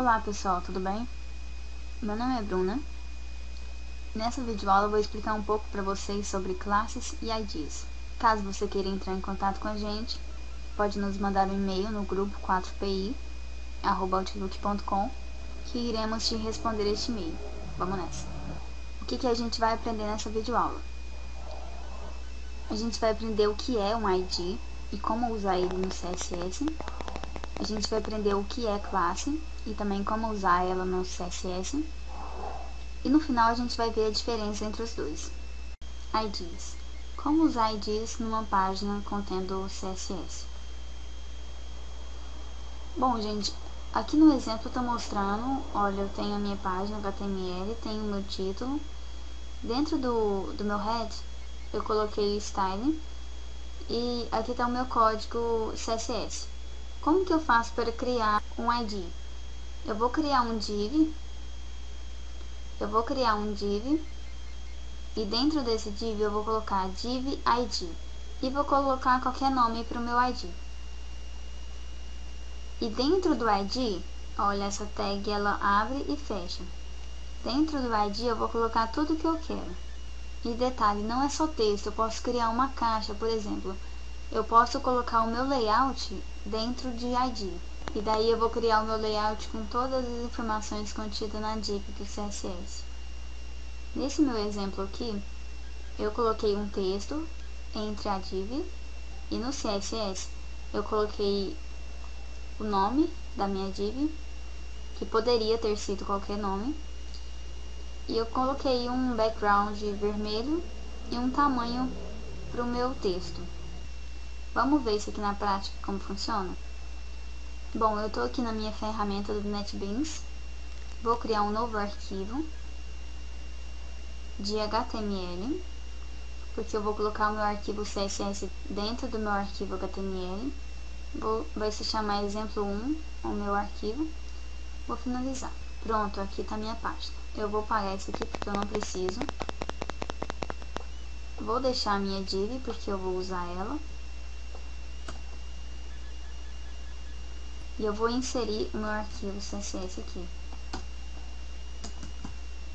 Olá pessoal, tudo bem? Meu nome é Bruna. Nessa videoaula eu vou explicar um pouco para vocês sobre classes e IDs. Caso você queira entrar em contato com a gente, pode nos mandar um e-mail no grupo 4pi@outlook.com que iremos te responder este e-mail. Vamos nessa! O que a gente vai aprender nessa videoaula? A gente vai aprender o que é um ID e como usar ele no CSS. A gente vai aprender o que é classe e também como usar ela no CSS. E no final a gente vai ver a diferença entre os dois. IDs. Como usar IDs numa página contendo CSS? Bom, gente, aqui no exemplo eu estou mostrando, olha, eu tenho a minha página HTML, tenho o meu título. Dentro do meu head, eu coloquei o style e aqui está o meu código CSS. Como que eu faço para criar um ID? Eu vou criar um div e dentro desse div eu vou colocar div ID e vou colocar qualquer nome para o meu ID. E dentro do ID, olha, essa tag ela abre e fecha. Dentro do ID eu vou colocar tudo que eu quero. E detalhe, não é só texto, eu posso criar uma caixa, por exemplo. Eu posso colocar o meu layout dentro de ID. E daí eu vou criar o meu layout com todas as informações contidas na div do CSS. Nesse meu exemplo aqui, eu coloquei um texto entre a div e no CSS eu coloquei o nome da minha div, que poderia ter sido qualquer nome, e eu coloquei um background vermelho e um tamanho para o meu texto. Vamos ver isso aqui na prática, como funciona? Bom, eu estou aqui na minha ferramenta do NetBeans, vou criar um novo arquivo de HTML, porque eu vou colocar o meu arquivo CSS dentro do meu arquivo HTML. Vai se chamar exemplo 1, o meu arquivo. Vou finalizar. Pronto, aqui está a minha página. Eu vou apagar isso aqui porque eu não preciso. Vou deixar a minha div porque eu vou usar ela. E eu vou inserir o meu arquivo CSS aqui.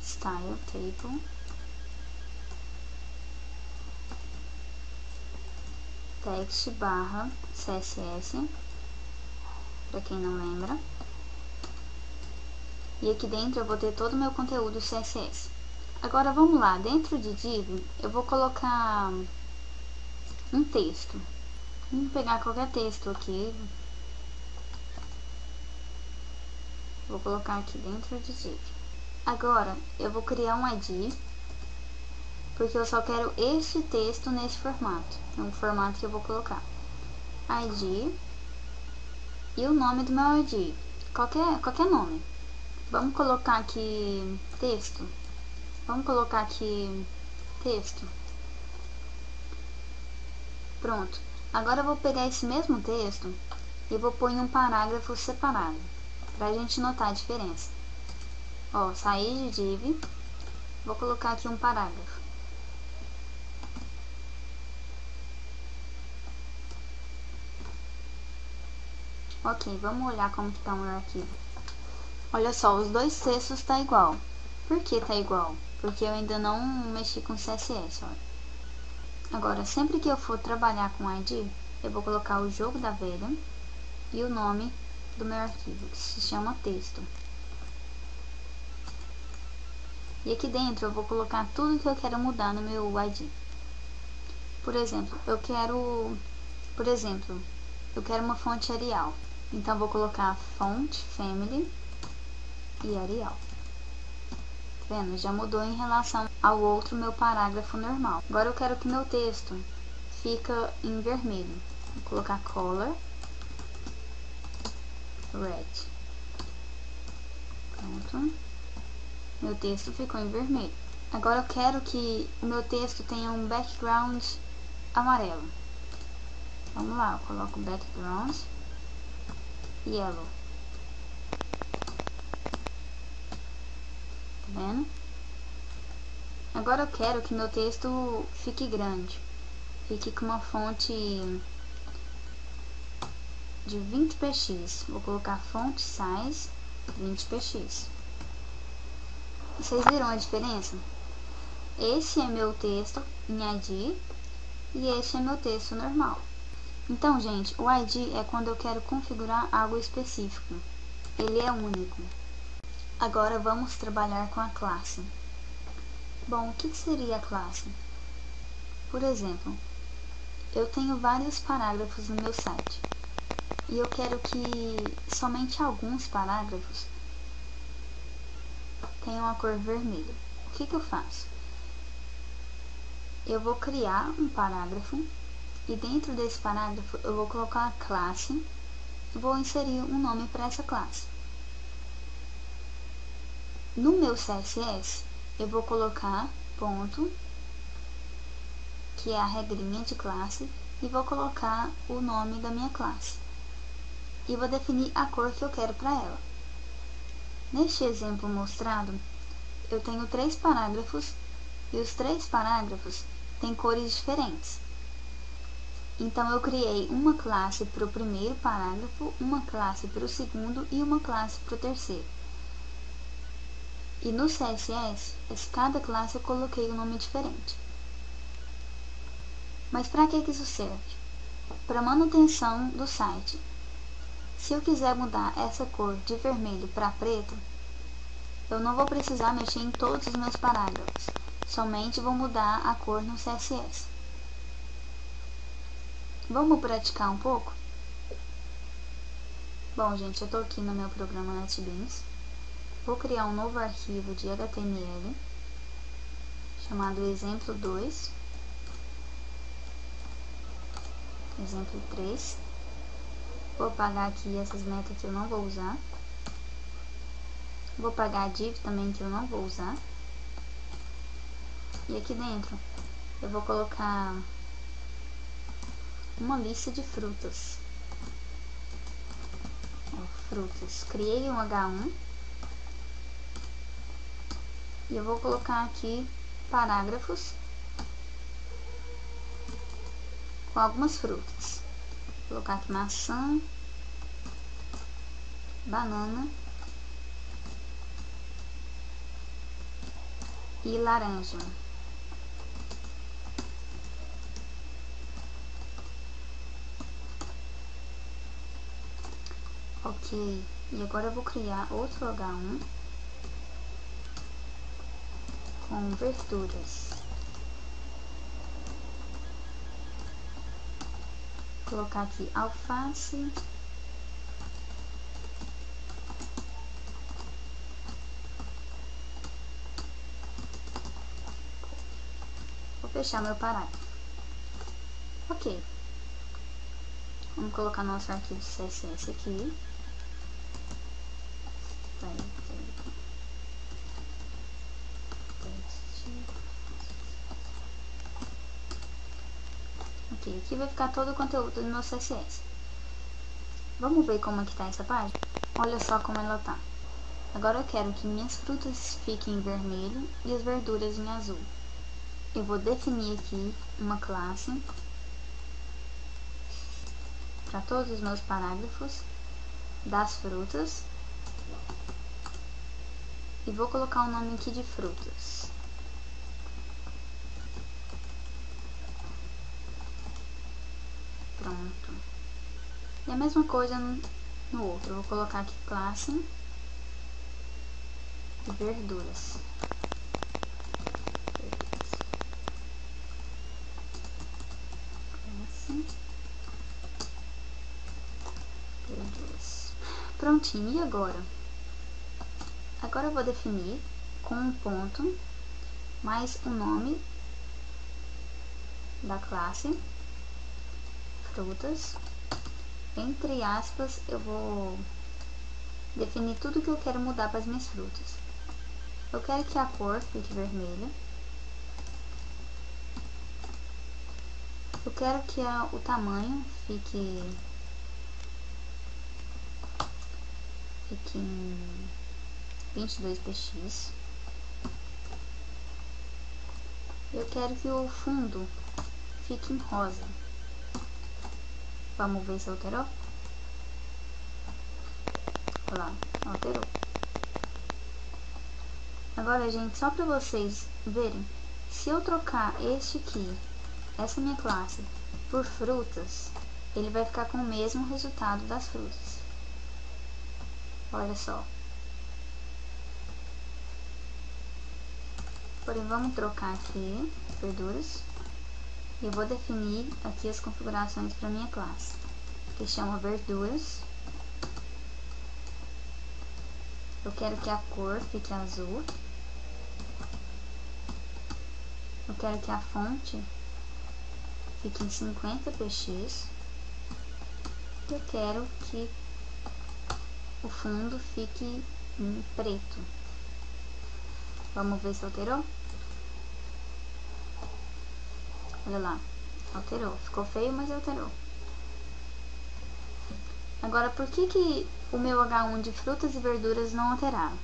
Style table. Text barra CSS, para quem não lembra. E aqui dentro eu vou ter todo o meu conteúdo CSS. Agora vamos lá, dentro de div eu vou colocar um texto. Vamos pegar qualquer texto aqui. Vou colocar aqui dentro de div. Agora eu vou criar um ID, porque eu só quero este texto nesse formato. É um formato que eu vou colocar. ID e o nome do meu ID. Qualquer nome. Vamos colocar aqui texto. Vamos colocar aqui texto. Pronto. Agora eu vou pegar esse mesmo texto e vou pôr em um parágrafo separado, pra gente notar a diferença. Ó, saí de div, vou colocar aqui um parágrafo. Ok, vamos olhar como que tá o meu arquivo. Olha só, os dois textos tá igual. Por que tá igual? Porque eu ainda não mexi com CSS, olha. Agora, sempre que eu for trabalhar com ID, eu vou colocar o jogo da velha e o nome do meu arquivo, que se chama texto. E aqui dentro eu vou colocar tudo que eu quero mudar no meu ID. Por exemplo, eu quero uma fonte Arial. Então, vou colocar font family e Arial. Tá vendo? Já mudou em relação ao outro meu parágrafo normal. Agora eu quero que meu texto fica em vermelho. Vou colocar color red. Pronto. Meu texto ficou em vermelho. Agora eu quero que o meu texto tenha um background amarelo. Vamos lá, eu coloco background yellow. Tá vendo? Agora eu quero que meu texto fique grande. Fique com uma fonte de 20 px. Vou colocar font size 20px. Vocês viram a diferença? Esse é meu texto em ID e esse é meu texto normal. Então, gente, o ID é quando eu quero configurar algo específico. Ele é único. Agora vamos trabalhar com a classe. Bom, o que seria a classe? Por exemplo, eu tenho vários parágrafos no meu site e eu quero que somente alguns parágrafos tenham a cor vermelha. O que eu faço? Eu vou criar um parágrafo e dentro desse parágrafo eu vou colocar a classe e vou inserir um nome para essa classe. No meu CSS eu vou colocar ponto, que é a regrinha de classe, e vou colocar o nome da minha classe e vou definir a cor que eu quero para ela. Neste exemplo mostrado, eu tenho 3 parágrafos e os 3 parágrafos têm cores diferentes. Então eu criei uma classe para o primeiro parágrafo, uma classe para o segundo e uma classe para o terceiro. E no CSS, cada classe eu coloquei um nome diferente. Mas para que isso serve? Para manutenção do site. Se eu quiser mudar essa cor de vermelho para preto, eu não vou precisar mexer em todos os meus parágrafos, somente vou mudar a cor no CSS. Vamos praticar um pouco? Bom, gente, eu estou aqui no meu programa NetBeans. Vou criar um novo arquivo de HTML chamado exemplo 2, exemplo 3. Vou apagar aqui essas metas que eu não vou usar. Vou apagar a div também, que eu não vou usar. E aqui dentro eu vou colocar uma lista de frutas. Frutas. Criei um H1 e eu vou colocar aqui parágrafos com algumas frutas. Vou colocar aqui maçã, banana e laranja. Ok, e agora eu vou criar outro H1 com verduras. Vou colocar aqui alface, vou fechar meu parágrafo. Ok, vamos colocar nosso arquivo CSS aqui. Ok, aqui vai ficar todo o conteúdo do meu CSS. Vamos ver como é que tá essa página? Olha só como ela tá. Agora eu quero que minhas frutas fiquem em vermelho e as verduras em azul. Eu vou definir aqui uma classe para todos os meus parágrafos das frutas e vou colocar o nome aqui de frutas. Pronto. E a mesma coisa no outro. Eu vou colocar aqui classe de verduras. Classe verduras. Prontinho. E agora? Agora eu vou definir com um ponto mais o nome da classe frutas. Entre aspas, eu vou definir tudo que eu quero mudar para as minhas frutas. Eu quero que a cor fique vermelha. Eu quero que o tamanho fique em 22px. Eu quero que o fundo fique em rosa. Vamos ver se alterou? Olha lá, alterou. Agora, gente, só para vocês verem, se eu trocar este aqui, essa minha classe, por frutas, ele vai ficar com o mesmo resultado das frutas. Olha só. Porém, vamos trocar aqui, verduras. E eu vou definir aqui as configurações para minha classe, que chama verduras. Eu quero que a cor fique azul. Eu quero que a fonte fique em 50 px. Eu quero que o fundo fique em preto. Vamos ver se alterou? Olha lá, alterou. Ficou feio, mas alterou. Agora, por que o meu H1 de frutas e verduras não alteraram?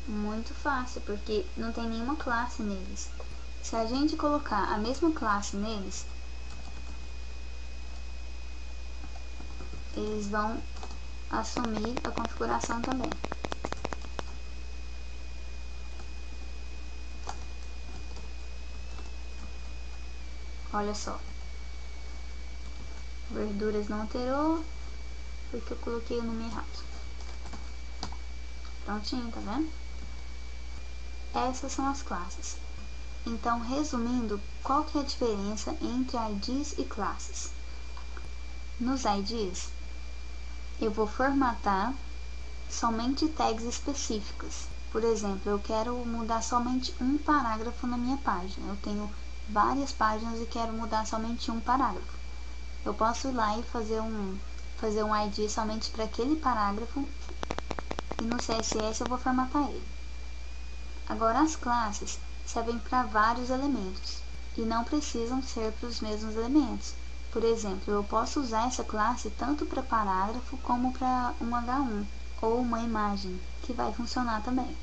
Muito fácil, porque não tem nenhuma classe neles. Se a gente colocar a mesma classe neles, eles vão assumir a configuração também. Olha só. Verduras não alterou, porque eu coloquei o nome errado. Prontinho, tá vendo? Essas são as classes. Então, resumindo, qual que é a diferença entre IDs e classes? Nos IDs, eu vou formatar somente tags específicas. Por exemplo, eu quero mudar somente um parágrafo na minha página. Eu tenho várias páginas e quero mudar somente um parágrafo. Eu posso ir lá e fazer um ID somente para aquele parágrafo e no CSS eu vou formatar ele. Agora, as classes servem para vários elementos e não precisam ser para os mesmos elementos. Por exemplo, eu posso usar essa classe tanto para parágrafo como para um H1 ou uma imagem, que vai funcionar também.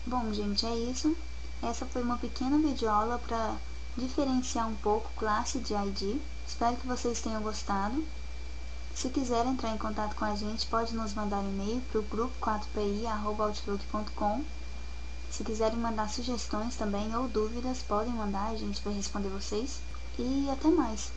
Bom, gente, é isso. Essa foi uma pequena videoaula para diferenciar um pouco classe de ID. Espero que vocês tenham gostado. Se quiser entrar em contato com a gente, pode nos mandar um e-mail para o grupo 4pi@outlook.com. Se quiserem mandar sugestões também ou dúvidas, podem mandar, a gente vai responder vocês. E até mais!